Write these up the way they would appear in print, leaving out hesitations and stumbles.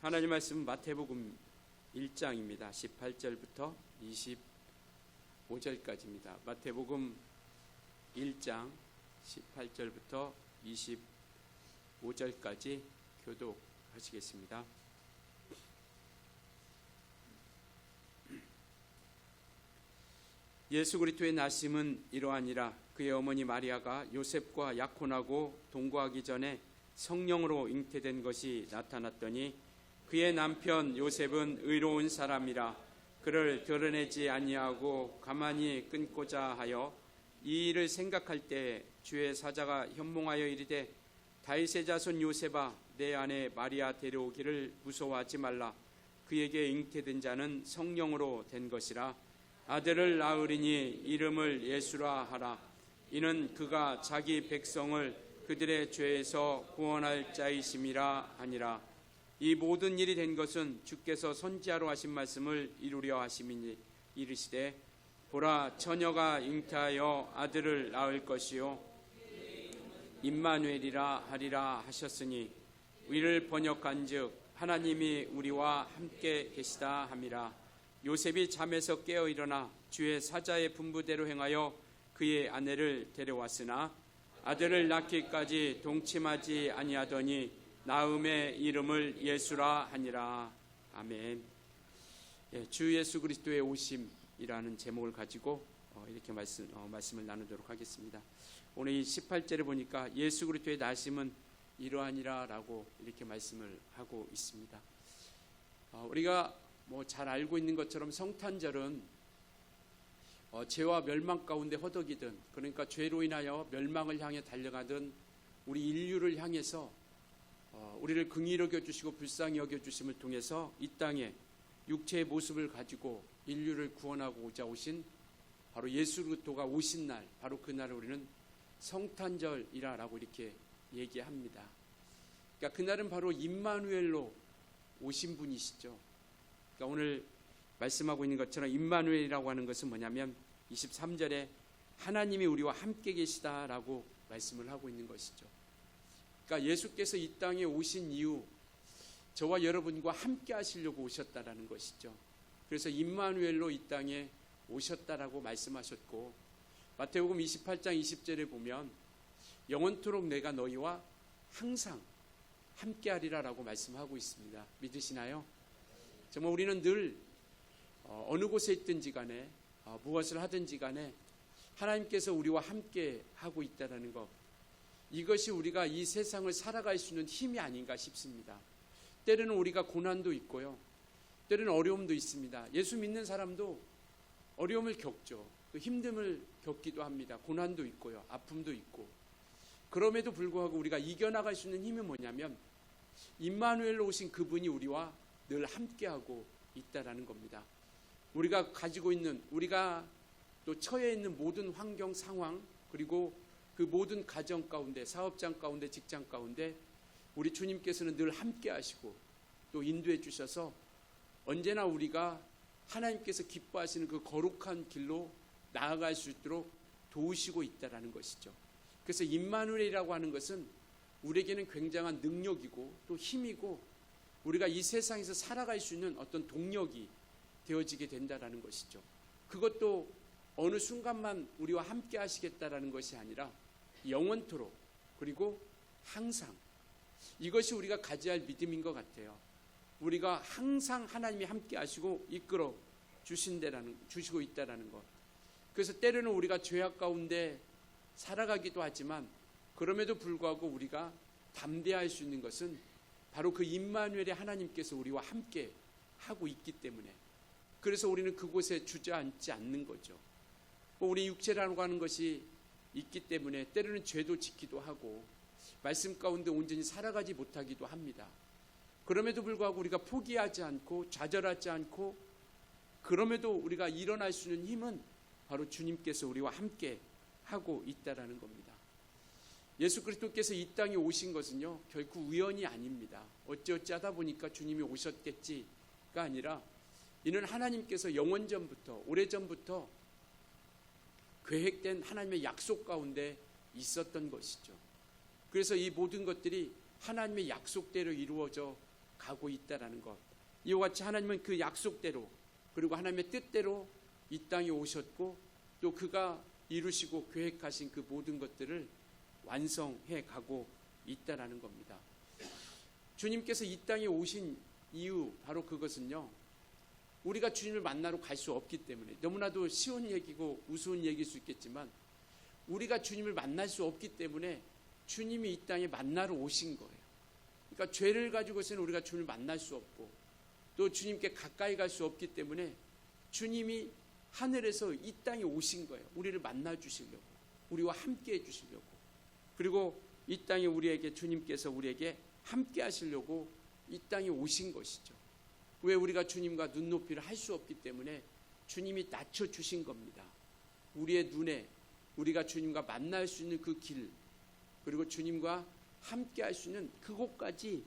하나님 말씀 마태복음 1장입니다. 18절부터 25절까지입니다. 마태복음 1장 18절부터 25절까지 교독하시겠습니다. 예수 그리스도의 나심은 이러하니라. 그의 어머니 마리아가 요셉과 약혼하고 동거하기 전에 성령으로 잉태된 것이 나타났더니 그의 남편 요셉은 의로운 사람이라 그를 드러내지 아니하고 가만히 끊고자 하여 이 일을 생각할 때 주의 사자가 현몽하여 이르되 다윗의 자손 요셉아 내 아내 마리아 데려오기를 무서워하지 말라. 그에게 잉태된 자는 성령으로 된 것이라. 아들을 낳으리니 이름을 예수라 하라. 이는 그가 자기 백성을 그들의 죄에서 구원할 자이심이라 하니라. 이 모든 일이 된 것은 주께서 선지자로 하신 말씀을 이루려 하심이니 이르시되 보라 처녀가 잉태하여 아들을 낳을 것이요 임마누엘이라 하리라 하셨으니 이를 번역한즉 하나님이 우리와 함께 계시다 함이라. 요셉이 잠에서 깨어 일어나 주의 사자의 분부대로 행하여 그의 아내를 데려왔으나 아들을 낳기까지 동침하지 아니하더니 나음의 이름을 예수라 하니라. 아멘. 주 예수 그리스도의 오심이라는 제목을 가지고 이렇게 말씀을 나누도록 하겠습니다. 오늘 이 18절에 보니까 예수 그리스도의 나심은 이러하니라 라고 이렇게 말씀을 하고 있습니다. 우리가 잘 알고 있는 것처럼 성탄절은 죄와 멸망 가운데 허덕이든, 그러니까 죄로 인하여 멸망을 향해 달려가던 우리 인류를 향해서 우리를 긍휼히 여겨주시고 불쌍히 여겨주심을 통해서 이 땅에 육체의 모습을 가지고 인류를 구원하고자 오신 바로 예수 그리스도가 오신 날, 바로 그날을 우리는 성탄절이라고 이렇게 얘기합니다. 그러니까 그날은 바로 임마누엘로 오신 분이시죠. 그러니까 오늘 말씀하고 있는 것처럼 임마누엘이라고 하는 것은 뭐냐면 23절에 하나님이 우리와 함께 계시다라고 말씀을 하고 있는 것이죠. 그러니까 예수께서 이 땅에 오신 이유, 저와 여러분과 함께 하시려고 오셨다라는 것이죠. 그래서 임마누엘로 이 땅에 오셨다라고 말씀하셨고, 마태복음 28장 20절에 보면 영원토록 내가 너희와 항상 함께하리라라고 말씀하고 있습니다. 믿으시나요? 정말 우리는 늘 어느 곳에 있든지 간에 무엇을 하든지 간에 하나님께서 우리와 함께 하고 있다는 것, 이것이 우리가 이 세상을 살아갈 수 있는 힘이 아닌가 싶습니다. 때로는 우리가 고난도 있고요, 때로는 어려움도 있습니다. 예수 믿는 사람도 어려움을 겪죠. 또 힘듦을 겪기도 합니다. 고난도 있고요, 아픔도 있고. 그럼에도 불구하고 우리가 이겨나갈 수 있는 힘이 뭐냐면 임마누엘로 오신 그분이 우리와 늘 함께하고 있다라는 겁니다. 우리가 가지고 있는, 우리가 또 처해 있는 모든 환경 상황, 그리고 그 모든 가정 가운데, 사업장 가운데, 직장 가운데 우리 주님께서는 늘 함께 하시고 또 인도해 주셔서 언제나 우리가 하나님께서 기뻐하시는 그 거룩한 길로 나아갈 수 있도록 도우시고 있다라는 것이죠. 그래서 임마누엘이라고 하는 것은 우리에게는 굉장한 능력이고 또 힘이고 우리가 이 세상에서 살아갈 수 있는 어떤 동력이 되어지게 된다라는 것이죠. 그것도 어느 순간만 우리와 함께 하시겠다라는 것이 아니라 영원토록, 그리고 항상, 이것이 우리가 가져야 할 믿음인 것 같아요. 우리가 항상 하나님이 함께 하시고 이끌어 주시고 있다라는 것. 그래서 때로는 우리가 죄악 가운데 살아가기도 하지만 그럼에도 불구하고 우리가 담대할 수 있는 것은 바로 그 임마누엘의 하나님께서 우리와 함께 하고 있기 때문에, 그래서 우리는 그곳에 주저앉지 않는 거죠. 우리 육체라고 하는 것이 있기 때문에 때로는 죄도 짓기도 하고 말씀 가운데 온전히 살아가지 못하기도 합니다. 그럼에도 불구하고 우리가 포기하지 않고 좌절하지 않고, 그럼에도 우리가 일어날 수 있는 힘은 바로 주님께서 우리와 함께 하고 있다라는 겁니다. 예수 그리스도께서 이 땅에 오신 것은요 결코 우연이 아닙니다. 어찌어찌 하다 보니까 주님이 오셨겠지가 아니라 이는 하나님께서 영원전부터, 오래전부터 계획된 하나님의 약속 가운데 있었던 것이죠. 그래서 이 모든 것들이 하나님의 약속대로 이루어져 가고 있다라는 것. 이와 같이 하나님은 그 약속대로 그리고 하나님의 뜻대로 이 땅에 오셨고 또 그가 이루시고 계획하신 그 모든 것들을 완성해 가고 있다라는 겁니다. 주님께서 이 땅에 오신 이유 바로 그것은요, 우리가 주님을 만나러 갈 수 없기 때문에, 너무나도 쉬운 얘기고 우스운 얘기일 수 있겠지만 우리가 주님을 만날 수 없기 때문에 주님이 이 땅에 만나러 오신 거예요. 그러니까 죄를 가지고서는 우리가 주님을 만날 수 없고 또 주님께 가까이 갈 수 없기 때문에 주님이 하늘에서 이 땅에 오신 거예요. 우리를 만나 주시려고, 우리와 함께 해 주시려고, 그리고 이 땅에 우리에게 주님께서 우리에게 함께 하시려고 이 땅에 오신 것이죠. 왜? 우리가 주님과 눈높이를 할 수 없기 때문에 주님이 낮춰주신 겁니다. 우리의 눈에 우리가 주님과 만날 수 있는 그 길, 그리고 주님과 함께 할 수 있는 그곳까지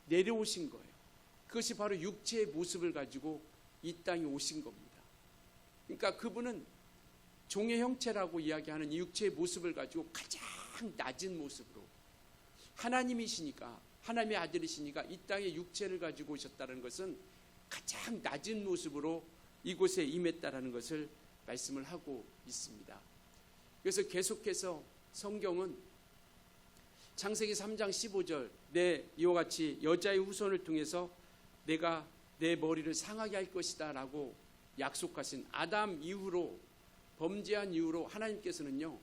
내려오신 거예요. 그것이 바로 육체의 모습을 가지고 이 땅에 오신 겁니다. 그러니까 그분은 종의 형체라고 이야기하는 이 육체의 모습을 가지고 가장 낮은 모습으로, 하나님이시니까, 하나님의 아들이시니까 이 땅에 육체를 가지고 오셨다는 것은 가장 낮은 모습으로 이곳에 임했다라는 것을 말씀을 하고 있습니다. 그래서 계속해서 성경은 창세기 3장 15절, 이와 같이 여자의 후손을 통해서 내가 내 머리를 상하게 할 것이다 라고 약속하신 아담 이후로, 범죄한 이후로 하나님께서는요,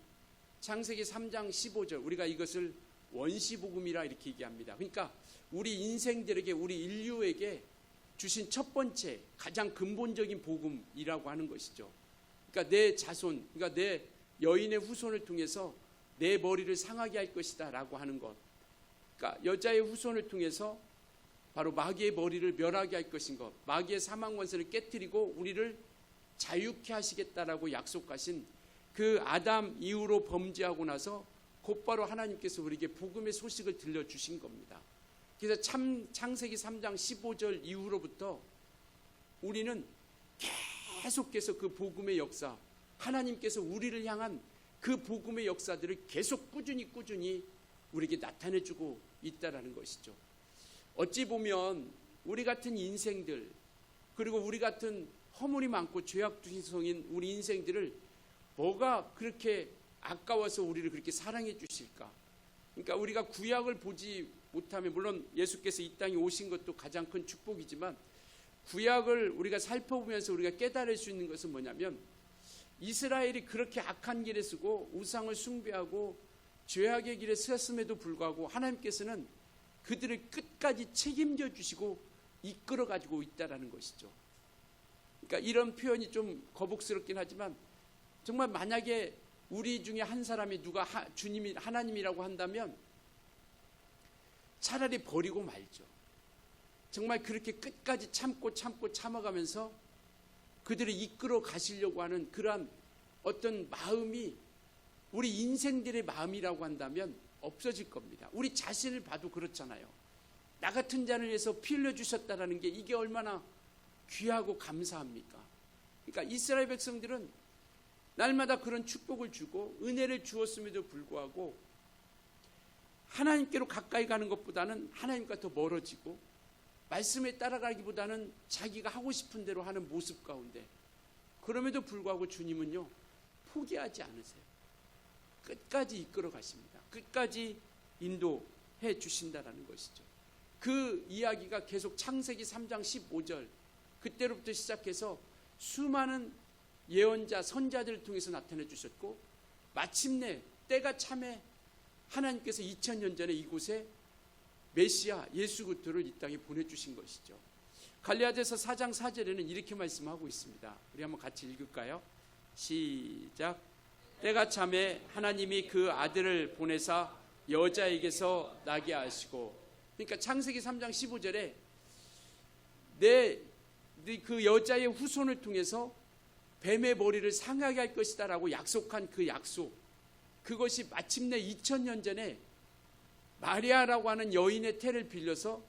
창세기 3장 15절, 우리가 이것을 원시복음이라 이렇게 얘기합니다. 그러니까 우리 인생들에게, 우리 인류에게 주신 첫 번째 가장 근본적인 복음이라고 하는 것이죠. 그러니까 내 자손, 그러니까 내 여인의 후손을 통해서 내 머리를 상하게 할 것이다 라고 하는 것. 그러니까 여자의 후손을 통해서 바로 마귀의 머리를 멸하게 할 것인 것, 마귀의 사망 권세를 깨뜨리고 우리를 자유케 하시겠다라고 약속하신 그 아담 이후로 범죄하고 나서 곧바로 하나님께서 우리에게 복음의 소식을 들려주신 겁니다. 그래서 창세기 3장 15절 이후로부터 우리는 계속해서 그 복음의 역사, 하나님께서 우리를 향한 그 복음의 역사들을 계속 꾸준히 우리에게 나타내주고 있다라는 것이죠. 어찌 보면 우리 같은 인생들, 그리고 우리 같은 허물이 많고 죄악투성인 우리 인생들을 뭐가 그렇게 아까워서 우리를 그렇게 사랑해 주실까? 그러니까 우리가 구약을 보지 못하면, 물론 예수께서 이 땅에 오신 것도 가장 큰 축복이지만 구약을 우리가 살펴보면서 우리가 깨달을 수 있는 것은 뭐냐면, 이스라엘이 그렇게 악한 길에 쓰고 우상을 숭배하고 죄악의 길에 쓰였음에도 불구하고 하나님께서는 그들을 끝까지 책임져 주시고 이끌어 가지고 있다라는 것이죠. 그러니까 이런 표현이 좀 거북스럽긴 하지만, 정말 만약에 우리 중에 한 사람이 누가 주님이 하나님이라고 한다면 차라리 버리고 말죠. 정말 그렇게 끝까지 참아가면서 그들을 이끌어 가시려고 하는 그러한 어떤 마음이 우리 인생들의 마음이라고 한다면 없어질 겁니다. 우리 자신을 봐도 그렇잖아요. 나 같은 자를 위해서 피 흘려주셨다는 게 이게 얼마나 귀하고 감사합니까? 그러니까 이스라엘 백성들은 날마다 그런 축복을 주고 은혜를 주었음에도 불구하고 하나님께로 가까이 가는 것보다는 하나님과 더 멀어지고 말씀에 따라가기보다는 자기가 하고 싶은 대로 하는 모습 가운데, 그럼에도 불구하고 주님은요, 포기하지 않으세요. 끝까지 이끌어 가십니다. 끝까지 인도해 주신다라는 것이죠. 그 이야기가 계속 창세기 3장 15절 그때로부터 시작해서 수많은 예언자, 선자들을 통해서 나타내 주셨고, 마침내 때가 참에 하나님께서 2000년 전에 이곳에 메시아 예수 그리스도를 이 땅에 보내주신 것이죠. 갈라디아서 4장 4절에는 이렇게 말씀하고 있습니다. 우리 한번 같이 읽을까요? 시작. 때가 참에 하나님이 그 아들을 보내사 여자에게서 나게 하시고, 그러니까 창세기 3장 15절에 그 여자의 후손을 통해서 뱀의 머리를 상하게 할 것이다 라고 약속한 그 약속, 그것이 마침내 2000년 전에 마리아라고 하는 여인의 태를 빌려서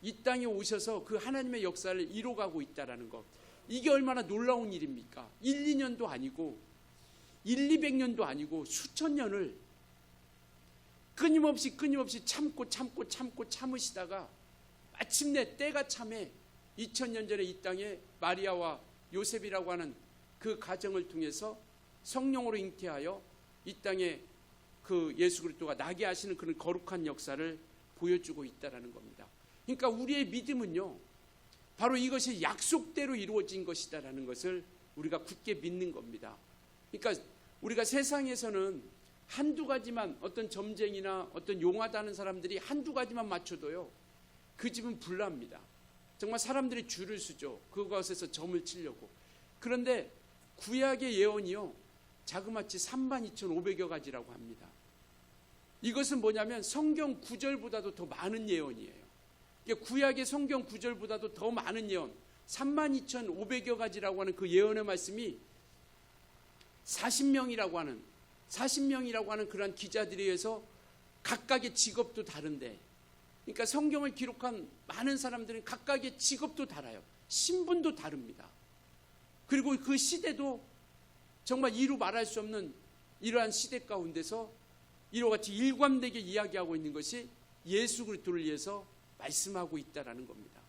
이 땅에 오셔서 그 하나님의 역사를 이뤄가고 있다는 것, 이게 얼마나 놀라운 일입니까? 1, 2년도 아니고 1, 200년도 아니고 수천 년을 끊임없이 참으시다가 마침내 때가 참에 2000년 전에 이 땅에 마리아와 요셉이라고 하는 그 가정을 통해서 성령으로 잉태하여 이 땅에 그 예수 그리스도가 나게 하시는 그런 거룩한 역사를 보여주고 있다라는 겁니다. 그러니까 우리의 믿음은요, 바로 이것이 약속대로 이루어진 것이다라는 것을 우리가 굳게 믿는 겁니다. 그러니까 우리가 세상에서는 한두 가지만, 어떤 점쟁이나 어떤 용하다는 사람들이 한두 가지만 맞춰도요, 그 집은 불납니다. 정말 사람들이 줄을 서죠. 그것에서 점을 치려고. 그런데 구약의 예언이요, 자그마치 32,500여 가지라고 합니다. 이것은 뭐냐면 성경 구절보다도 더 많은 예언이에요. 구약의 성경 구절보다도 더 많은 예언, 32,500여 가지라고 하는 그 예언의 말씀이 40명이라고 하는 그런 기자들에 의해서 각각의 직업도 다른데, 그러니까 성경을 기록한 많은 사람들은 각각의 직업도 달라요. 신분도 다릅니다. 그리고 그 시대도 정말 이루 말할 수 없는 이러한 시대 가운데서 이와 같이 일관되게 이야기하고 있는 것이 예수 그리스도를 위해서 말씀하고 있다라는 겁니다.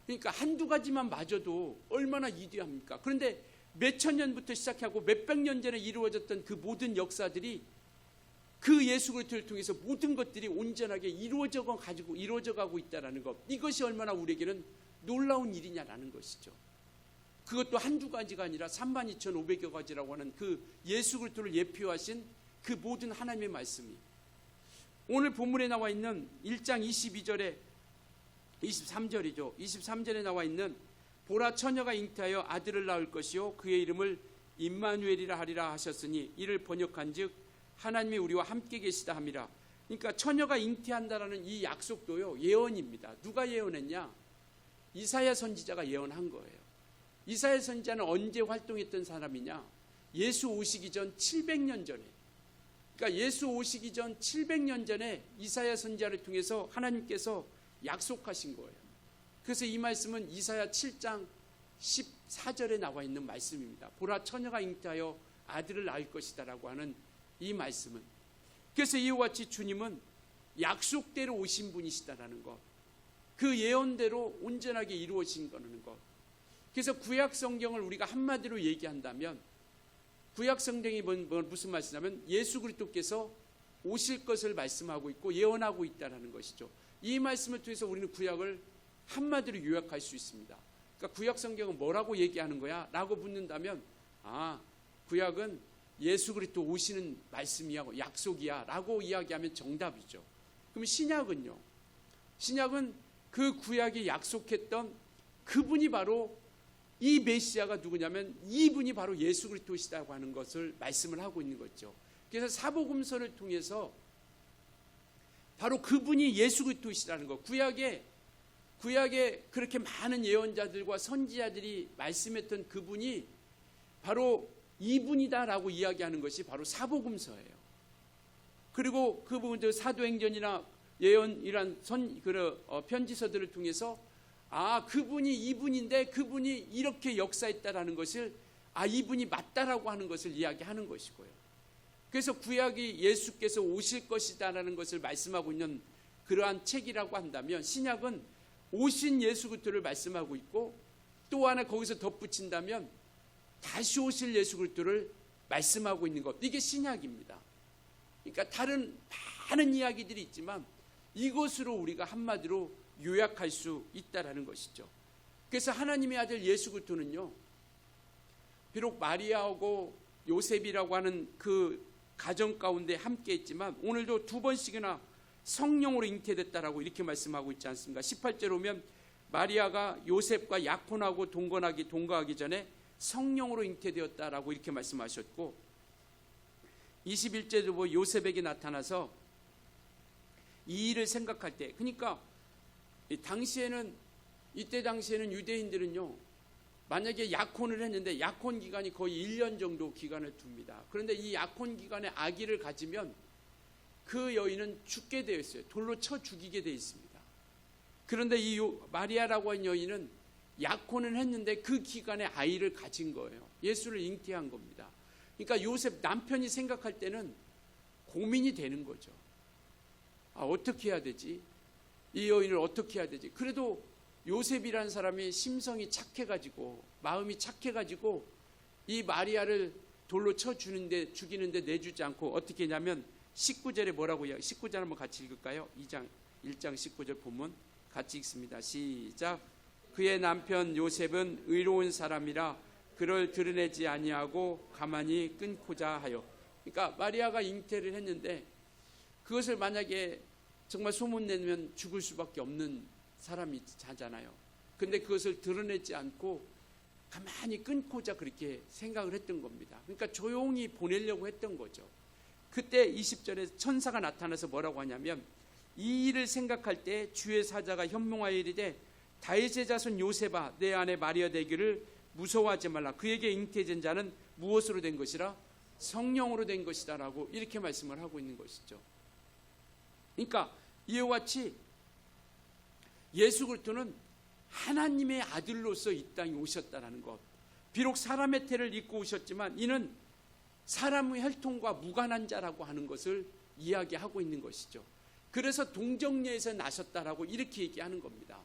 그러니까 한두 가지만 맞아도 얼마나 이디합니까? 그런데 몇천 년부터 시작하고 몇백 년 전에 이루어졌던 그 모든 역사들이 그 예수 그리스도를 통해서 모든 것들이 온전하게 이루어져 가고 있다라는 것, 이것이 얼마나 우리에게는 놀라운 일이냐라는 것이죠. 그것도 한두 가지가 아니라 32,500여 가지라고 하는 그 예수 그리스도를 예표하신 그 모든 하나님의 말씀이 오늘 본문에 나와 있는 1장 22절에 23절이죠. 23절에 나와 있는 보라 처녀가 잉태하여 아들을 낳을 것이요 그의 이름을 임마누엘이라 하리라 하셨으니 이를 번역한즉 하나님이 우리와 함께 계시다 함이라. 그러니까 처녀가 잉태한다라는 이 약속도요, 예언입니다. 누가 예언했냐? 이사야 선지자가 예언한 거예요. 이사야 선지자는 언제 활동했던 사람이냐? 예수 오시기 전 700년 전에, 그러니까 예수 오시기 전 700년 전에 이사야 선지자를 통해서 하나님께서 약속하신 거예요. 그래서 이 말씀은 이사야 7장 14절에 나와 있는 말씀입니다. 보라 처녀가 잉태하여 아들을 낳을 것이다 라고 하는 이 말씀은, 그래서 이와 같이 주님은 약속대로 오신 분이시다라는 것, 그 예언대로 온전하게 이루어진 거라는 것. 그래서 구약 성경을 우리가 한마디로 얘기한다면 구약 성경이 무슨 말씀이냐면 예수 그리스도께서 오실 것을 말씀하고 있고 예언하고 있다는 것이죠. 이 말씀을 통해서 우리는 구약을 한마디로 요약할 수 있습니다. 그러니까 구약 성경은 뭐라고 얘기하는 거야? 라고 묻는다면, 구약은 예수 그리스도 오시는 말씀이야, 약속이야 라고 이야기하면 정답이죠. 그럼 신약은요? 신약은 그 구약이 약속했던 그분이 바로 이 메시아가 누구냐면 이분이 바로 예수 그리스도시다고 하는 것을 말씀을 하고 있는 거죠. 그래서 사복음서를 통해서 바로 그분이 예수 그리스도시라는 것, 구약에 그렇게 많은 예언자들과 선지자들이 말씀했던 그분이 바로 이분이다라고 이야기하는 것이 바로 사복음서예요. 그리고 그 부분들 사도행전이나 예언이란 편지서들을 통해서 그분이 이분인데 그분이 이렇게 역사했다라는 것을 이분이 맞다라고 하는 것을 이야기하는 것이고요. 그래서 구약이 예수께서 오실 것이다라는 것을 말씀하고 있는 그러한 책이라고 한다면 신약은 오신 예수 그리스도를 말씀하고 있고 또 하나 거기서 덧붙인다면 다시 오실 예수 그리스도를 말씀하고 있는 것, 이게 신약입니다. 그러니까 다른 많은 이야기들이 있지만 이것으로 우리가 한마디로 요약할 수 있다라는 것이죠. 그래서 하나님의 아들 예수 그리스도는요, 비록 마리아하고 요셉이라고 하는 그 가정 가운데 함께 있지만 오늘도 두 번씩이나 성령으로 잉태됐다라고 이렇게 말씀하고 있지 않습니까? 18절 오면 마리아가 요셉과 약혼하고 동거하기 전에 성령으로 잉태되었다라고 이렇게 말씀하셨고, 21절도 보면 요셉에게 나타나서 이 일을 생각할 때, 그러니까 이때 당시에는 유대인들은요, 만약에 약혼을 했는데 약혼 기간이 거의 1년 정도 기간을 둡니다. 그런데 이 약혼 기간에 아기를 가지면 그 여인은 죽게 되어 있어요. 돌로 쳐 죽이게 되어 있습니다. 그런데 이 마리아라고 하는 여인은 약혼을 했는데 그 기간에 아이를 가진 거예요. 예수를 잉태한 겁니다. 그러니까 요셉 남편이 생각할 때는 고민이 되는 거죠. 어떻게 해야 되지? 이 여인을 어떻게 해야 되지? 그래도 요셉이라는 사람이 심성이 착해가지고 마음이 착해가지고 이 마리아를 돌로 쳐 죽이는데 내주지 않고 어떻게 했냐면 19절에 뭐라고 해요? 19절 한번 같이 읽을까요? 1장 19절 본문 같이 읽습니다. 시작. 그의 남편 요셉은 의로운 사람이라 그를 드러내지 아니하고 가만히 끊고자 하여. 그러니까 마리아가 잉태를 했는데 그것을 만약에 정말 소문내면 죽을 수밖에 없는 사람이잖아요. 근데 그것을 드러내지 않고 가만히 끊고자 그렇게 생각을 했던 겁니다. 그러니까 조용히 보내려고 했던 거죠. 그때 20절에 천사가 나타나서 뭐라고 하냐면 이 일을 생각할 때 주의 사자가 현몽하여 이르되 다윗의 자손 요셉아 내 아내 마리아 되기를 무서워하지 말라. 그에게 잉태된 자는 무엇으로 된 것이라? 성령으로 된 것이다 라고 이렇게 말씀을 하고 있는 것이죠. 그러니까 이와 같이 예수 그리스도는 하나님의 아들로서 이 땅에 오셨다는 것. 비록 사람의 태를 입고 오셨지만 이는 사람의 혈통과 무관한 자라고 하는 것을 이야기하고 있는 것이죠. 그래서 동정녀에서 나셨다라고 이렇게 얘기하는 겁니다.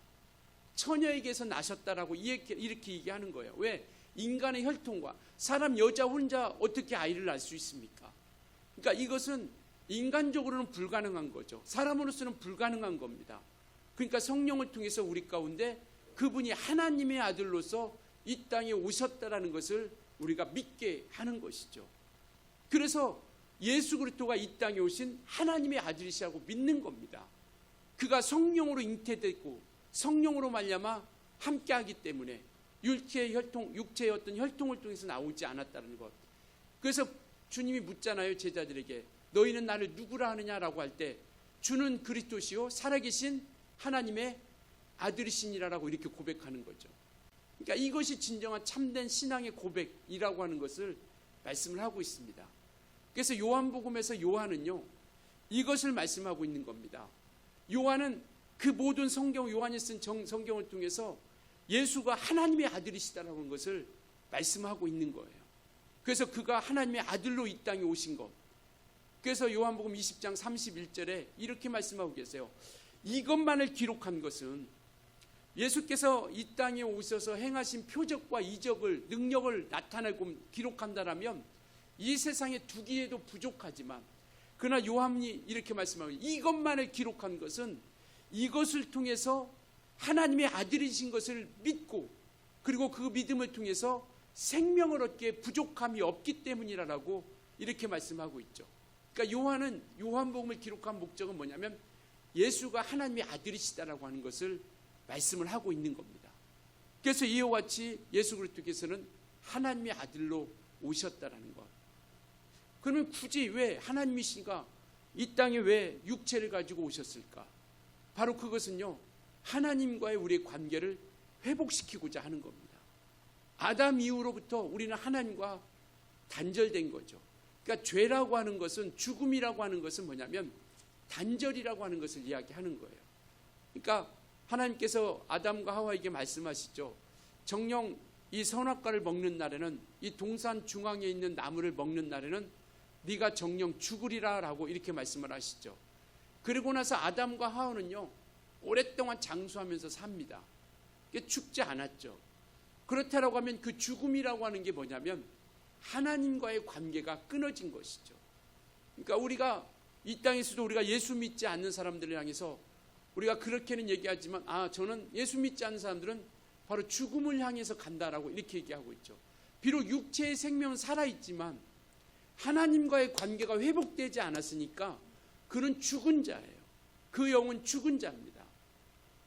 처녀에게서 나셨다라고 이렇게 얘기하는 거예요. 왜? 인간의 혈통과 사람 여자 혼자 어떻게 아이를 낳을 수 있습니까? 그러니까 이것은 인간적으로는 불가능한 거죠. 사람으로서는 불가능한 겁니다. 그러니까 성령을 통해서 우리 가운데 그분이 하나님의 아들로서 이 땅에 오셨다라는 것을 우리가 믿게 하는 것이죠. 그래서 예수 그리스도가 이 땅에 오신 하나님의 아들이시라고 믿는 겁니다. 그가 성령으로 잉태됐고 성령으로 말미암아 함께하기 때문에 육체의 어떤 혈통을 통해서 나오지 않았다는 것. 그래서 주님이 묻잖아요, 제자들에게. 너희는 나를 누구라 하느냐라고 할 때 주는 그리스도시요 살아계신 하나님의 아들이시니라라고 이렇게 고백하는 거죠. 그러니까 이것이 진정한 참된 신앙의 고백이라고 하는 것을 말씀을 하고 있습니다. 그래서 요한복음에서 요한은요 이것을 말씀하고 있는 겁니다. 요한은 그 모든 요한이 쓴 성경을 통해서 예수가 하나님의 아들이시다라는 것을 말씀하고 있는 거예요. 그래서 그가 하나님의 아들로 이 땅에 오신 것. 그래서 요한복음 20장 31절에 이렇게 말씀하고 계세요. 이것만을 기록한 것은 예수께서 이 땅에 오셔서 행하신 표적과 이적을 능력을 나타내고 기록한다라면 이 세상에 두기에도 부족하지만 그러나 요한이 이렇게 말씀하고 이것만을 기록한 것은 이것을 통해서 하나님의 아들이신 것을 믿고 그리고 그 믿음을 통해서 생명을 얻기에 부족함이 없기 때문이라고 이렇게 말씀하고 있죠. 그러니까 요한은 요한복음을 기록한 목적은 뭐냐면 예수가 하나님의 아들이시다라고 하는 것을 말씀을 하고 있는 겁니다. 그래서 이와 같이 예수 그리스도께서는 하나님의 아들로 오셨다라는 것. 그러면 굳이 왜 하나님이신가 이 땅에 왜 육체를 가지고 오셨을까? 바로 그것은요 하나님과의 우리의 관계를 회복시키고자 하는 겁니다. 아담 이후로부터 우리는 하나님과 단절된 거죠. 그러니까 죄라고 하는 것은 죽음이라고 하는 것은 뭐냐면 단절이라고 하는 것을 이야기하는 거예요. 그러니까 하나님께서 아담과 하와에게 말씀하시죠. 정녕 이 선악과를 먹는 날에는 이 동산 중앙에 있는 나무를 먹는 날에는 네가 정녕 죽으리라 라고 이렇게 말씀을 하시죠. 그리고 나서 아담과 하와는요 오랫동안 장수하면서 삽니다. 죽지 않았죠. 그렇다라고 하면 그 죽음이라고 하는 게 뭐냐면 하나님과의 관계가 끊어진 것이죠. 그러니까 우리가 이 땅에서도 우리가 예수 믿지 않는 사람들을 향해서 우리가 그렇게는 얘기하지만 저는 예수 믿지 않는 사람들은 바로 죽음을 향해서 간다라고 이렇게 얘기하고 있죠. 비록 육체의 생명은 살아있지만 하나님과의 관계가 회복되지 않았으니까 그는 죽은 자예요. 그 영은 죽은 자입니다.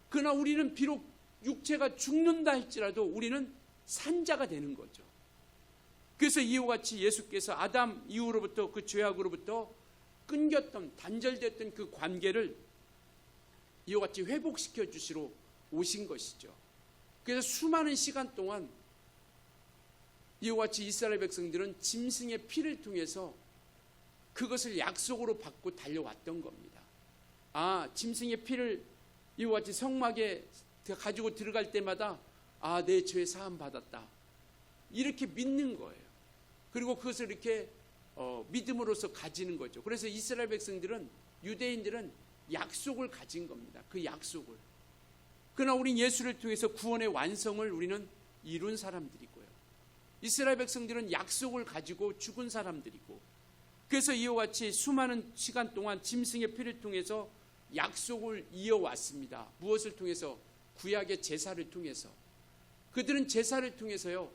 그러나 우리는 비록 육체가 죽는다 할지라도 우리는 산자가 되는 거죠. 그래서 이와 같이 예수께서 아담 이후로부터 그 죄악으로부터 끊겼던 단절됐던 그 관계를 이와 같이 회복시켜 주시러 오신 것이죠. 그래서 수많은 시간 동안 이와 같이 이스라엘 백성들은 짐승의 피를 통해서 그것을 약속으로 받고 달려왔던 겁니다. 짐승의 피를 이와 같이 성막에 가지고 들어갈 때마다 내 죄 사함 받았다 이렇게 믿는 거예요. 그리고 그것을 이렇게 믿음으로써 가지는 거죠. 그래서 이스라엘 백성들은 유대인들은 약속을 가진 겁니다. 그 약속을. 그러나 우린 예수를 통해서 구원의 완성을 우리는 이룬 사람들이고요. 이스라엘 백성들은 약속을 가지고 죽은 사람들이고, 그래서 이와 같이 수많은 시간 동안 짐승의 피를 통해서 약속을 이어왔습니다. 무엇을 통해서? 구약의 제사를 통해서. 그들은 제사를 통해서요,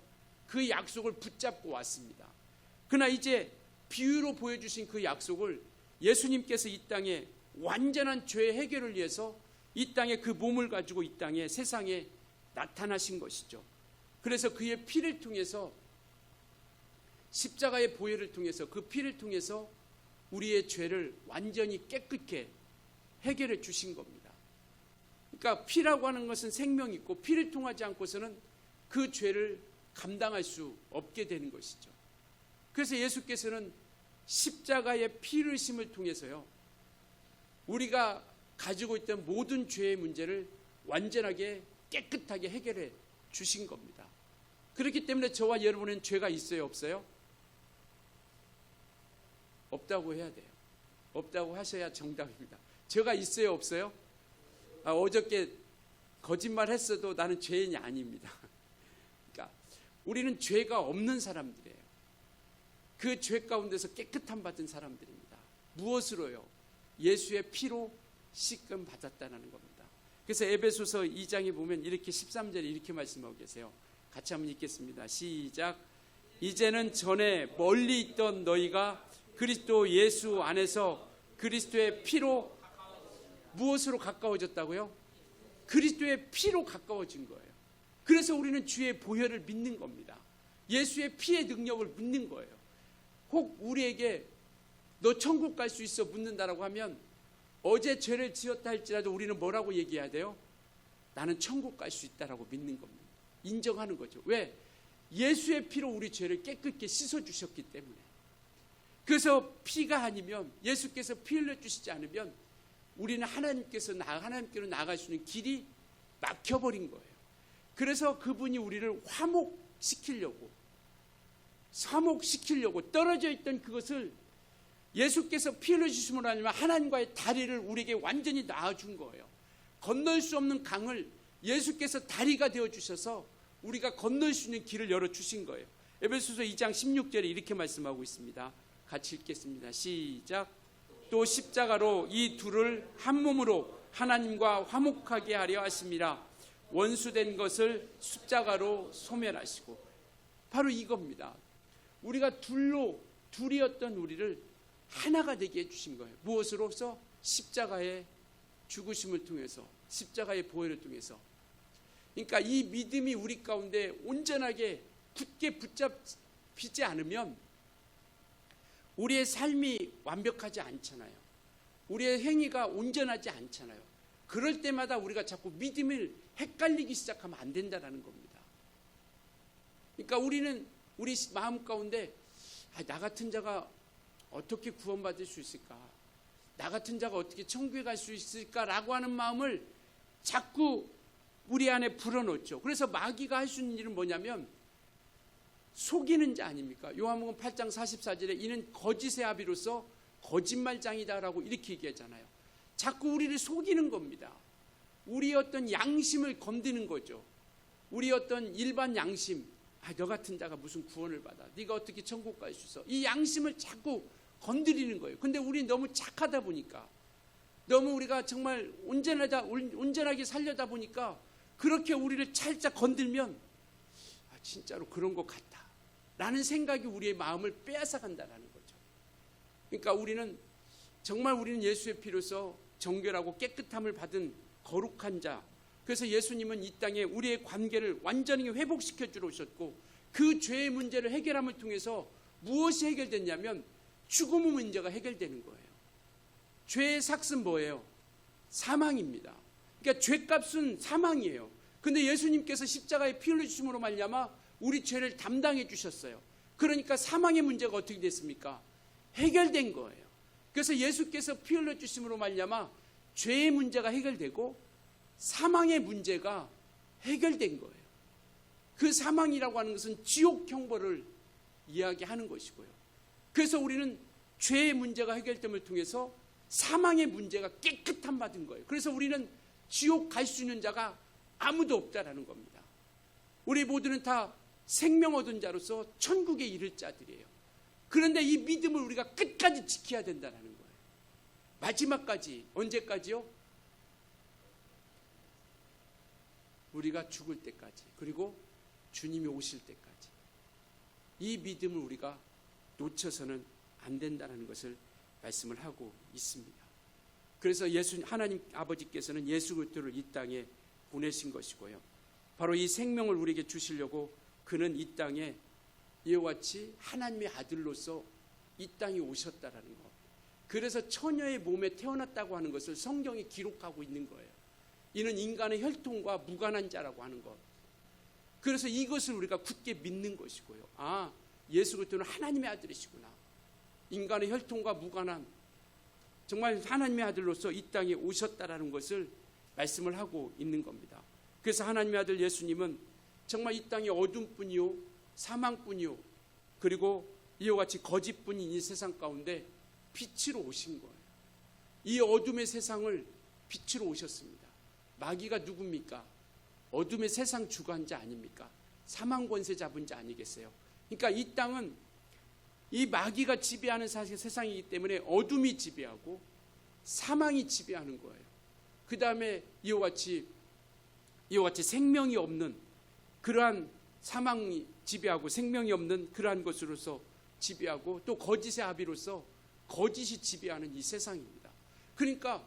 그 약속을 붙잡고 왔습니다. 그러나 이제 비유로 보여주신 그 약속을 예수님께서 이 땅에 완전한 죄 해결을 위해서 이 땅에 그 몸을 가지고 이 땅에 세상에 나타나신 것이죠. 그래서 그의 피를 통해서, 십자가의 보혈을 통해서, 그 피를 통해서 우리의 죄를 완전히 깨끗게 해결해 주신 겁니다. 그러니까 피라고 하는 것은 생명이 있고, 피를 통하지 않고서는 그 죄를 감당할 수 없게 되는 것이죠. 그래서 예수께서는 십자가의 피 흘리심을 통해서요, 우리가 가지고 있던 모든 죄의 문제를 완전하게 깨끗하게 해결해 주신 겁니다. 그렇기 때문에 저와 여러분은 죄가 있어요, 없어요? 없다고 해야 돼요. 없다고 하셔야 정답입니다. 죄가 있어요, 없어요? 어저께 거짓말 했어도 나는 죄인이 아닙니다. 그러니까 우리는 죄가 없는 사람들이에요. 그 죄 가운데서 깨끗함 받은 사람들입니다. 무엇으로요? 예수의 피로 씻금 받았다는 겁니다. 그래서 에베소서 2장에 보면 이렇게 13절에 이렇게 말씀하고 계세요. 같이 한번 읽겠습니다. 시작. 이제는 전에 멀리 있던 너희가 그리스도 예수 안에서 그리스도의 피로 무엇으로 가까워졌다고요? 그리스도의 피로 가까워진 거예요. 그래서 우리는 주의 보혈을 믿는 겁니다. 예수의 피의 능력을 믿는 거예요. 혹 우리에게 너 천국 갈 수 있어 묻는다라고 하면 어제 죄를 지었다 할지라도 우리는 뭐라고 얘기해야 돼요? 나는 천국 갈 수 있다라고 믿는 겁니다. 인정하는 거죠. 왜? 예수의 피로 우리 죄를 깨끗게 씻어주셨기 때문에. 그래서 피가 아니면, 예수께서 피 흘려주시지 않으면 우리는 하나님께로 나아갈 수 있는 길이 막혀버린 거예요. 그래서 그분이 우리를 화목시키려고 떨어져 있던 그것을 예수께서 피 흘려주심으로 하면 하나님과의 다리를 우리에게 완전히 낳아준 거예요. 건널 수 없는 강을 예수께서 다리가 되어주셔서 우리가 건널 수 있는 길을 열어주신 거예요. 에베소서 2장 16절에 이렇게 말씀하고 있습니다. 같이 읽겠습니다. 시작. 또 십자가로 이 둘을 한 몸으로 하나님과 화목하게 하려 하심이라. 원수된 것을 십자가로 소멸하시고. 바로 이겁니다. 우리가 둘이었던 우리를 하나가 되게 해주신 거예요. 무엇으로서? 십자가의 죽으심을 통해서, 십자가의 보혈을 통해서. 그러니까 이 믿음이 우리 가운데 온전하게 굳게 붙잡히지 않으면 우리의 삶이 완벽하지 않잖아요. 우리의 행위가 온전하지 않잖아요. 그럴 때마다 우리가 자꾸 믿음을 헷갈리기 시작하면 안 된다는 겁니다. 그러니까 우리는 우리 마음 가운데 나 같은 자가 어떻게 구원받을 수 있을까? 나 같은 자가 어떻게 천국에 갈 수 있을까라고 하는 마음을 자꾸 우리 안에 불어넣죠. 그래서 마귀가 할 수 있는 일은 뭐냐면 속이는 자 아닙니까? 요한복음 8장 44절에 이는 거짓의 아비로서 거짓말장이다라고 이렇게 얘기하잖아요. 자꾸 우리를 속이는 겁니다. 우리 어떤 양심을 건드는 거죠. 우리 어떤 일반 양심, 너 같은 자가 무슨 구원을 받아? 네가 어떻게 천국 갈 수 있어? 이 양심을 자꾸 건드리는 거예요. 근데 우리 너무 착하다 보니까, 너무 우리가 정말 온전하게 살려다 보니까 그렇게 우리를 살짝 건들면 진짜로 그런 것 같다 라는 생각이 우리의 마음을 빼앗아 간다는 거죠. 그러니까 우리는 예수의 피로서 정결하고 깨끗함을 받은 거룩한 자. 그래서 예수님은 이 땅에 우리의 관계를 완전히 회복시켜 주러 오셨고, 그 죄의 문제를 해결함을 통해서 무엇이 해결됐냐면 죽음의 문제가 해결되는 거예요. 죄의 삭은 뭐예요? 사망입니다. 그러니까 죄값은 사망이에요. 근데 예수님께서 십자가에 피 흘려주심으로 말미암아 우리 죄를 담당해 주셨어요. 그러니까 사망의 문제가 어떻게 됐습니까? 해결된 거예요. 그래서 예수께서 피 흘려주심으로 말미암아 죄의 문제가 해결되고 사망의 문제가 해결된 거예요. 그 사망이라고 하는 것은 지옥 형벌을 이야기하는 것이고요. 그래서 우리는 죄의 문제가 해결됨을 통해서 사망의 문제가 깨끗한 받은 거예요. 그래서 우리는 지옥 갈 수 있는 자가 아무도 없다라는 겁니다. 우리 모두는 다 생명 얻은 자로서 천국에 이를 자들이에요. 그런데 이 믿음을 우리가 끝까지 지켜야 된다는 거예요. 마지막까지. 언제까지요? 우리가 죽을 때까지, 그리고 주님이 오실 때까지. 이 믿음을 우리가 놓쳐서는 안 된다는 것을 말씀을 하고 있습니다. 그래서 하나님 아버지께서는 예수 그리스도를 이 땅에 보내신 것이고요. 바로 이 생명을 우리에게 주시려고 그는 이 땅에 이와 같이 하나님의 아들로서 이 땅에 오셨다라는 것. 그래서 처녀의 몸에 태어났다고 하는 것을 성경이 기록하고 있는 거예요. 이는 인간의 혈통과 무관한 자라고 하는 것. 그래서 이것을 우리가 굳게 믿는 것이고요. 아, 예수 그리스도는 하나님의 아들이시구나. 인간의 혈통과 무관한 정말 하나님의 아들로서 이 땅에 오셨다라는 것을 말씀을 하고 있는 겁니다. 그래서 하나님의 아들 예수님은 정말 이 땅에 어둠뿐이요, 사망뿐이요, 그리고 이와 같이 거짓뿐인 이 세상 가운데 빛으로 오신 거예요. 이 어둠의 세상을 빛으로 오셨습니다. 마귀가 누굽니까? 어둠의 세상 주관자 아닙니까? 사망 권세 잡은 자 아니겠어요? 그러니까 이 땅은 이 마귀가 지배하는 세상이기 때문에 어둠이 지배하고 사망이 지배하는 거예요. 그 다음에 이와 같이 생명이 없는 그러한 사망이 지배하고 생명이 없는 그러한 것으로서 지배하고 또 거짓의 아비로서 거짓이 지배하는 이 세상입니다. 그러니까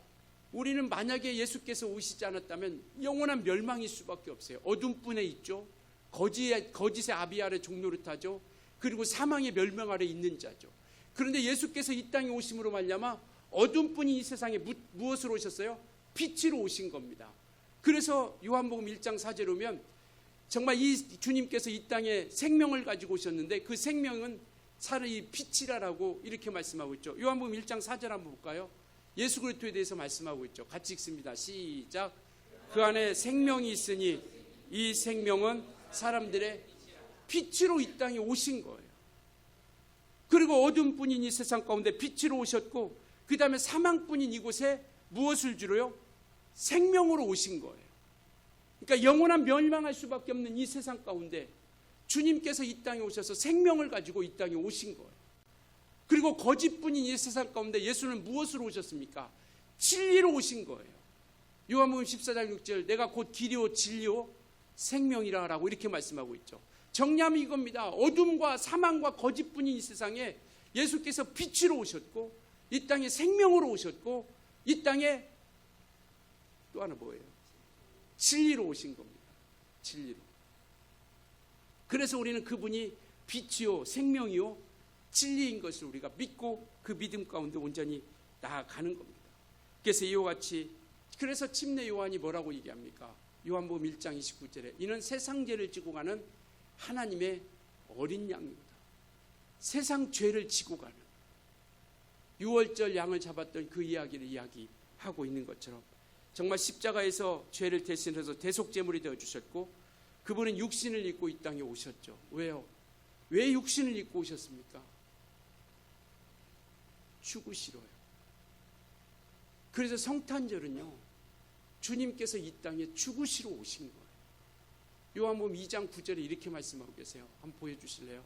우리는 만약에 예수께서 오시지 않았다면 영원한 멸망일 수밖에 없어요. 어둠뿐에 있죠. 거짓의 아비 아래 종노릇하죠. 그리고 사망의 멸망 아래 있는 자죠. 그런데 예수께서 이 땅에 오심으로 말미암아 어둠뿐인 이 세상에 무엇으로 오셨어요? 빛으로 오신 겁니다. 그래서 요한복음 1장 4절에 보면 정말 이 주님께서 이 땅에 생명을 가지고 오셨는데 그 생명은 차라리 빛이라라고 이렇게 말씀하고 있죠. 요한복음 1장 4절 한번 볼까요? 예수 그리스도에 대해서 말씀하고 있죠. 같이 읽습니다. 시작. 그 안에 생명이 있으니 이 생명은 사람들의 빛으로 이 땅에 오신 거예요. 그리고 어둠뿐인 이 세상 가운데 빛으로 오셨고 그 다음에 사망뿐인 이곳에 무엇을 주로요? 생명으로 오신 거예요. 그러니까 영원한 멸망할 수밖에 없는 이 세상 가운데 주님께서 이 땅에 오셔서 생명을 가지고 이 땅에 오신 거예요. 그리고 거짓뿐인 이 세상 가운데 예수는 무엇으로 오셨습니까? 진리로 오신 거예요. 요한복음 14장 6절 내가 곧 길이요 진리요 생명이라 라고 이렇게 말씀하고 있죠. 정리하면 이겁니다. 어둠과 사망과 거짓뿐인 이 세상에 예수께서 빛으로 오셨고 이 땅에 생명으로 오셨고 이 땅에 또 하나 뭐예요? 진리로 오신 겁니다. 진리로. 그래서 우리는 그분이 빛이요 생명이요 진리인 것을 우리가 믿고 그 믿음 가운데 온전히 나아가는 겁니다. 그래서 이와 같이 그래서 침례 요한이 뭐라고 얘기합니까? 요한복음 1장 29절에 이는 세상 죄를 지고 가는 하나님의 어린 양입니다. 세상 죄를 지고 가는 유월절 양을 잡았던 그 이야기를 이야기하고 있는 것처럼 정말 십자가에서 죄를 대신해서 대속제물이 되어주셨고 그분은 육신을 입고 이 땅에 오셨죠. 왜요? 왜 육신을 입고 오셨습니까? 죽으시러요. 그래서 성탄절은요 주님께서 이 땅에 죽으시러 오신 거예요. 요한복음 2장 9절에 이렇게 말씀하고 계세요. 한번 보여주실래요?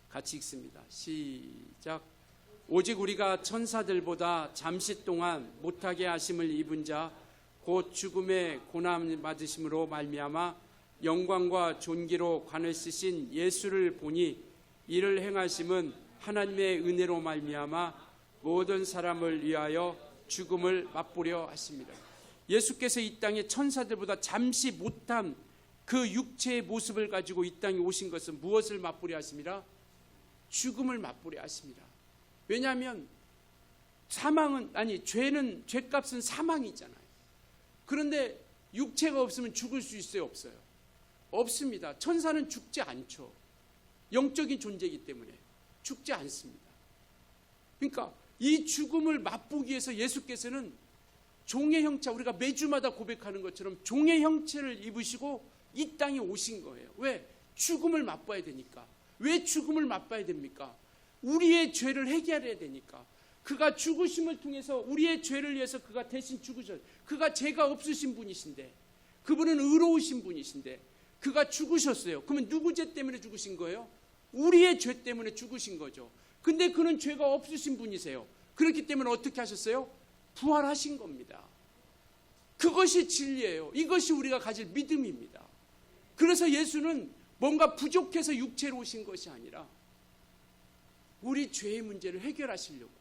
같이 읽습니다. 시작. 오직 우리가 천사들보다 잠시 동안 못하게 하심을 입은 자 곧 죽음의 고난 받으심으로 말미암아 영광과 존귀로 관을 쓰신 예수를 보니 이를 행하심은 하나님의 은혜로 말미암아 모든 사람을 위하여 죽음을 맛보려 하십니다. 예수께서 이 땅에 천사들보다 잠시 못한 그 육체의 모습을 가지고 이 땅에 오신 것은 무엇을 맛보려 하십니다? 죽음을 맛보려 하십니다. 왜냐하면 죄는 죄값은 사망이잖아요. 그런데 육체가 없으면 죽을 수 있어요, 없어요? 없습니다. 천사는 죽지 않죠. 영적인 존재이기 때문에 죽지 않습니다. 그러니까 이 죽음을 맛보기 위해서 예수께서는 종의 형체, 우리가 매주마다 고백하는 것처럼 종의 형체를 입으시고 이 땅에 오신 거예요. 왜? 죽음을 맛봐야 되니까. 왜 죽음을 맛봐야 됩니까? 우리의 죄를 해결해야 되니까. 그가 죽으심을 통해서 우리의 죄를 위해서 그가 대신 죽으셨어요. 그가 죄가 없으신 분이신데, 그분은 의로우신 분이신데 그가 죽으셨어요. 그러면 누구 죄 때문에 죽으신 거예요? 우리의 죄 때문에 죽으신 거죠. 근데 그는 죄가 없으신 분이세요. 그렇기 때문에 어떻게 하셨어요? 부활하신 겁니다. 그것이 진리예요. 이것이 우리가 가질 믿음입니다. 그래서 예수는 뭔가 부족해서 육체로 오신 것이 아니라 우리 죄의 문제를 해결하시려고,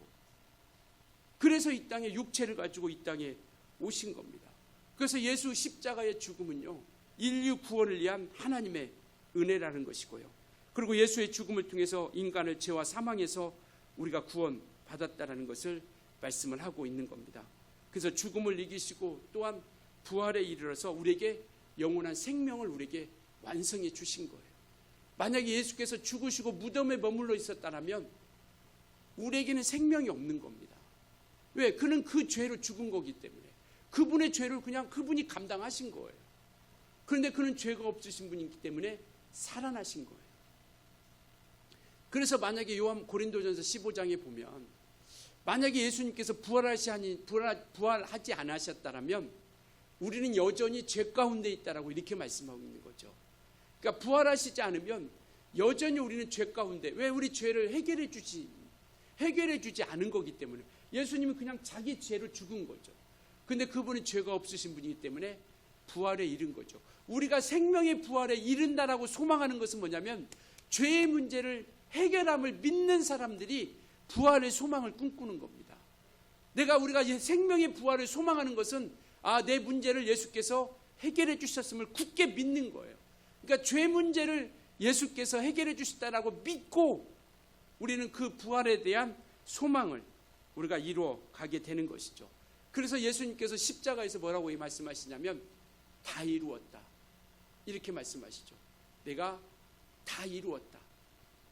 그래서 이 땅에 육체를 가지고 이 땅에 오신 겁니다. 그래서 예수 십자가의 죽음은요, 인류 구원을 위한 하나님의 은혜라는 것이고요. 그리고 예수의 죽음을 통해서 인간을 죄와 사망에서 우리가 구원받았다라는 것을 말씀을 하고 있는 겁니다. 그래서 죽음을 이기시고 또한 부활에 이르러서 우리에게 영원한 생명을 우리에게 완성해 주신 거예요. 만약에 예수께서 죽으시고 무덤에 머물러 있었다면 우리에게는 생명이 없는 겁니다. 왜? 그는 그 죄로 죽은 거기 때문에. 그분의 죄를 그냥 그분이 감당하신 거예요. 그런데 그는 죄가 없으신 분이기 때문에 살아나신 거예요. 그래서 만약에 고린도전서 15장에 보면 만약에 예수님께서 부활하지 않으셨다면 우리는 여전히 죄 가운데 있다라고 이렇게 말씀하고 있는 거죠. 그러니까 부활하시지 않으면 여전히 우리는 죄 가운데, 왜? 우리 죄를 해결해 주지 않은 거기 때문에. 예수님은 그냥 자기 죄로 죽은 거죠. 근데 그분은 죄가 없으신 분이기 때문에 부활에 이른 거죠. 우리가 생명의 부활에 이른다라고 소망하는 것은 뭐냐면 죄의 문제를 해결함을 믿는 사람들이 부활의 소망을 꿈꾸는 겁니다. 우리가 생명의 부활을 소망하는 것은 내 문제를 예수께서 해결해 주셨음을 굳게 믿는 거예요. 그러니까 죄 문제를 예수께서 해결해 주셨다라고 믿고 우리는 그 부활에 대한 소망을 우리가 이루어 가게 되는 것이죠. 그래서 예수님께서 십자가에서 뭐라고 말씀하시냐면 다 이루었다, 이렇게 말씀하시죠. 내가 다 이루었다.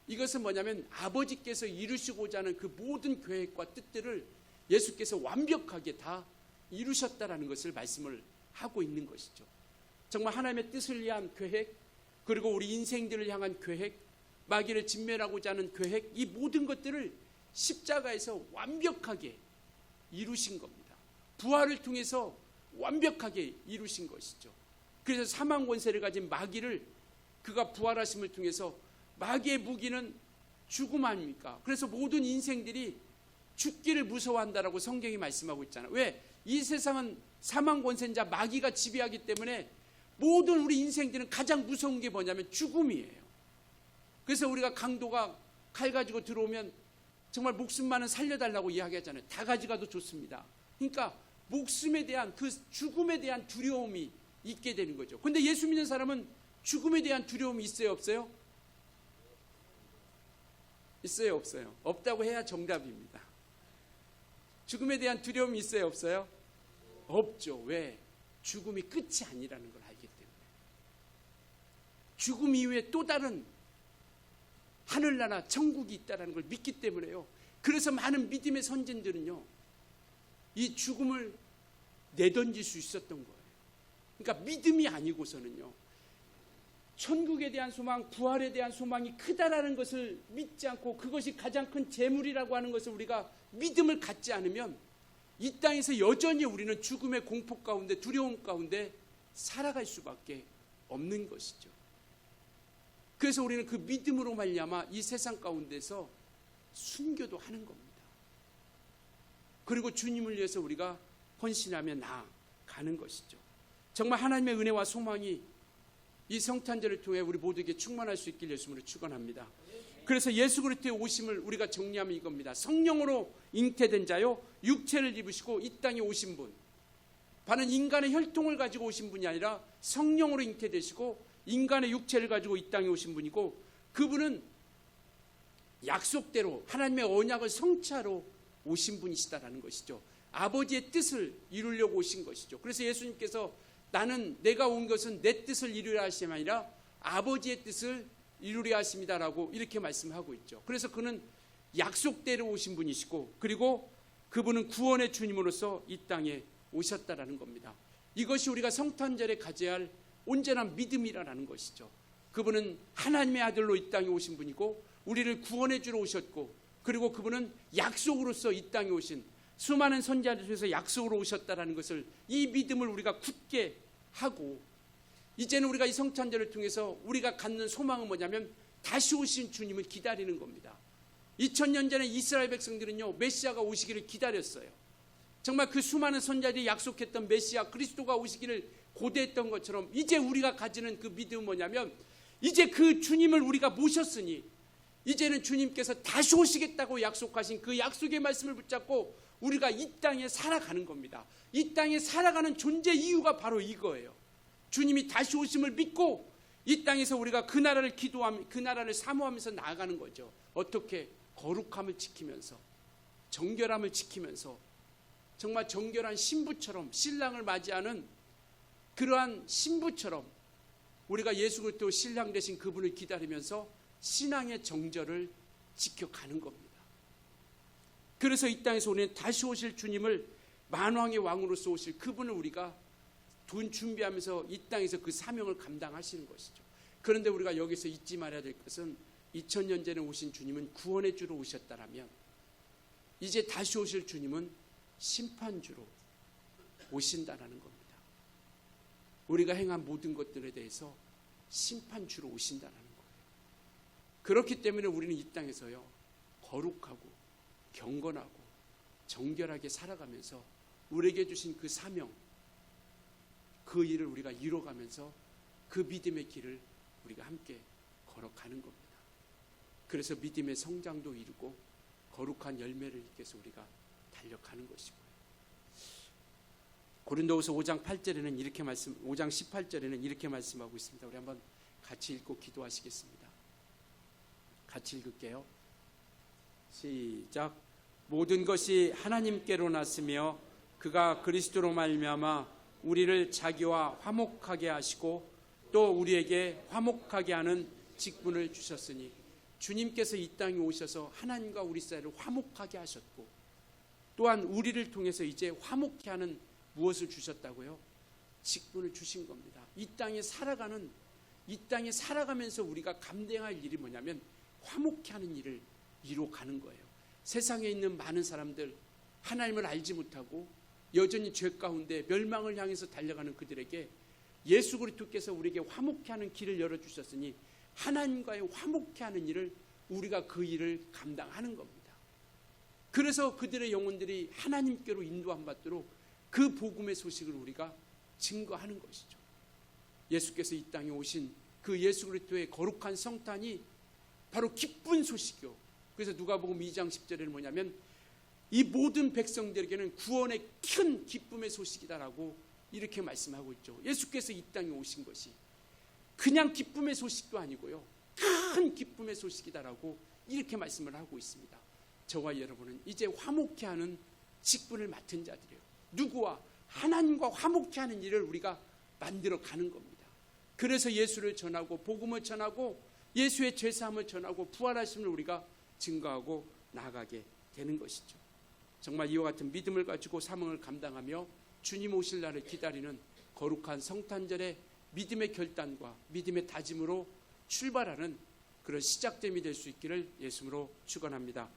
이것은 뭐냐면 아버지께서 이루시고자 하는 그 모든 계획과 뜻들을 예수께서 완벽하게 다 이루셨다라는 것을 말씀을 하고 있는 것이죠. 정말 하나님의 뜻을 위한 계획, 그리고 우리 인생들을 향한 계획, 마귀를 진멸하고자 하는 계획, 이 모든 것들을 십자가에서 완벽하게 이루신 겁니다. 부활을 통해서 완벽하게 이루신 것이죠. 그래서 사망 권세를 가진 마귀를 그가 부활하심을 통해서, 마귀의 무기는 죽음 아닙니까? 그래서 모든 인생들이 죽기를 무서워한다라고 성경이 말씀하고 있잖아요. 왜? 이 세상은 사망 권세자 마귀가 지배하기 때문에 모든 우리 인생들은 가장 무서운 게 뭐냐면 죽음이에요. 그래서 우리가 강도가 칼 가지고 들어오면 정말 목숨만은 살려달라고 이야기하잖아요. 다 가져가도 좋습니다. 그러니까 목숨에 대한 그 죽음에 대한 두려움이 있게 되는 거죠. 그런데 예수 믿는 사람은 죽음에 대한 두려움이 있어요, 없어요? 있어요, 없어요? 없다고 해야 정답입니다. 죽음에 대한 두려움이 있어요, 없어요? 없죠. 왜? 죽음이 끝이 아니라는 걸 알기 때문에. 죽음 이후에 또 다른 하늘나라 천국이 있다는 걸 믿기 때문에요. 그래서 많은 믿음의 선진들은요, 이 죽음을 내던질 수 있었던 거예요. 그러니까 믿음이 아니고서는요, 천국에 대한 소망, 부활에 대한 소망이 크다라는 것을 믿지 않고 그것이 가장 큰 재물이라고 하는 것을 우리가 믿음을 갖지 않으면 이 땅에서 여전히 우리는 죽음의 공포 가운데, 두려움 가운데 살아갈 수밖에 없는 것이죠. 그래서 우리는 그 믿음으로 말미암아 이 세상 가운데서 순교도 하는 겁니다. 그리고 주님을 위해서 우리가 헌신하며 나아가는 것이죠. 정말 하나님의 은혜와 소망이 이 성탄절을 통해 우리 모두에게 충만할 수 있길 예수님으로 축원합니다. 그래서 예수 그리스도의 오심을 우리가 정리하면 이겁니다. 성령으로 잉태된 자요, 육체를 입으시고 이 땅에 오신 분, 바는 인간의 혈통을 가지고 오신 분이 아니라 성령으로 잉태되시고 인간의 육체를 가지고 이 땅에 오신 분이고, 그분은 약속대로 하나님의 언약을 성취하러 오신 분이시다라는 것이죠. 아버지의 뜻을 이루려고 오신 것이죠. 그래서 예수님께서 내가 온 것은 내 뜻을 이루려 하심이 아니라 아버지의 뜻을 이루려 하심이다라고 이렇게 말씀하고 있죠. 그래서 그는 약속대로 오신 분이시고, 그리고 그분은 구원의 주님으로서 이 땅에 오셨다라는 겁니다. 이것이 우리가 성탄절에 가져야 할 온전한 믿음이라는 것이죠. 그분은 하나님의 아들로 이 땅에 오신 분이고 우리를 구원해 주러 오셨고, 그리고 그분은 약속으로서 이 땅에 오신 수많은 선지자들 중에서 약속으로 오셨다라는 것을, 이 믿음을 우리가 굳게 하고, 이제는 우리가 이 성찬절을 통해서 우리가 갖는 소망은 뭐냐면 다시 오신 주님을 기다리는 겁니다. 2000년 전에 이스라엘 백성들은요, 메시아가 오시기를 기다렸어요. 정말 그 수많은 선지자들이 약속했던 메시아 그리스도가 오시기를 고대했던 것처럼, 이제 우리가 가지는 그 믿음은 뭐냐면, 이제 그 주님을 우리가 모셨으니 이제는 주님께서 다시 오시겠다고 약속하신 그 약속의 말씀을 붙잡고 우리가 이 땅에 살아가는 겁니다. 이 땅에 살아가는 존재 이유가 바로 이거예요. 주님이 다시 오심을 믿고 이 땅에서 우리가 그 나라를 기도하며 그 나라를 사모하면서 나아가는 거죠. 어떻게? 거룩함을 지키면서, 정결함을 지키면서, 정말 정결한 신부처럼, 신랑을 맞이하는 그러한 신부처럼 우리가 예수 그리스도 신랑 되신 그분을 기다리면서 신앙의 정절을 지켜가는 겁니다. 그래서 이 땅에서 우리는 다시 오실 주님을, 만왕의 왕으로서 오실 그분을 우리가 돈 준비하면서 이 땅에서 그 사명을 감당하시는 것이죠. 그런데 우리가 여기서 잊지 말아야 될 것은, 2000년 전에 오신 주님은 구원의 주로 오셨다라면, 이제 다시 오실 주님은 심판주로 오신다라는 겁니다. 우리가 행한 모든 것들에 대해서 심판주로 오신다라는 거예요. 그렇기 때문에 우리는 이 땅에서요, 거룩하고 경건하고 정결하게 살아가면서 우리에게 주신 그 사명, 그 일을 우리가 이뤄가면서 그 믿음의 길을 우리가 함께 걸어가는 겁니다. 그래서 믿음의 성장도 이루고 거룩한 열매를 잇기 위해서 우리가 달려가는 것이고요. 고린도후서 5장 8절에는 이렇게 5장 18절에는 이렇게 말씀하고 있습니다. 우리 한번 같이 읽고 기도하시겠습니다. 같이 읽을게요. 시작. 모든 것이 하나님께로 났으며 그가 그리스도로 말미암아 우리를 자기와 화목하게 하시고 또 우리에게 화목하게 하는 직분을 주셨으니, 주님께서 이 땅에 오셔서 하나님과 우리 사이를 화목하게 하셨고, 또한 우리를 통해서 이제 화목케 하는 무엇을 주셨다고요? 직분을 주신 겁니다. 이 땅에 살아가면서 우리가 감당할 일이 뭐냐면 화목케 하는 일을 이루어가는 거예요. 세상에 있는 많은 사람들, 하나님을 알지 못하고 여전히 죄 가운데 멸망을 향해서 달려가는 그들에게 예수 그리스도께서 우리에게 화목케 하는 길을 열어주셨으니, 하나님과의 화목케 하는 일을 우리가 그 일을 감당하는 겁니다. 그래서 그들의 영혼들이 하나님께로 인도함 받도록 그 복음의 소식을 우리가 증거하는 것이죠. 예수께서 이 땅에 오신 그 예수 그리스도의 거룩한 성탄이 바로 기쁜 소식이요. 그래서 누가복음 2장 10절에는 뭐냐면, 이 모든 백성들에게는 구원의 큰 기쁨의 소식이다라고 이렇게 말씀하고 있죠. 예수께서 이 땅에 오신 것이 그냥 기쁨의 소식도 아니고요, 큰 기쁨의 소식이다라고 이렇게 말씀을 하고 있습니다. 저와 여러분은 이제 화목케 하는 직분을 맡은 자들이에요. 누구와? 하나님과 화목케 하는 일을 우리가 만들어 가는 겁니다. 그래서 예수를 전하고 복음을 전하고 예수의 죄사함을 전하고 부활하심을 우리가 증거하고 나아가게 되는 것이죠. 정말 이와 같은 믿음을 가지고 사명을 감당하며 주님 오실 날을 기다리는 거룩한 성탄절의 믿음의 결단과 믿음의 다짐으로 출발하는 그런 시작점이 될 수 있기를 예수님으로 축원합니다.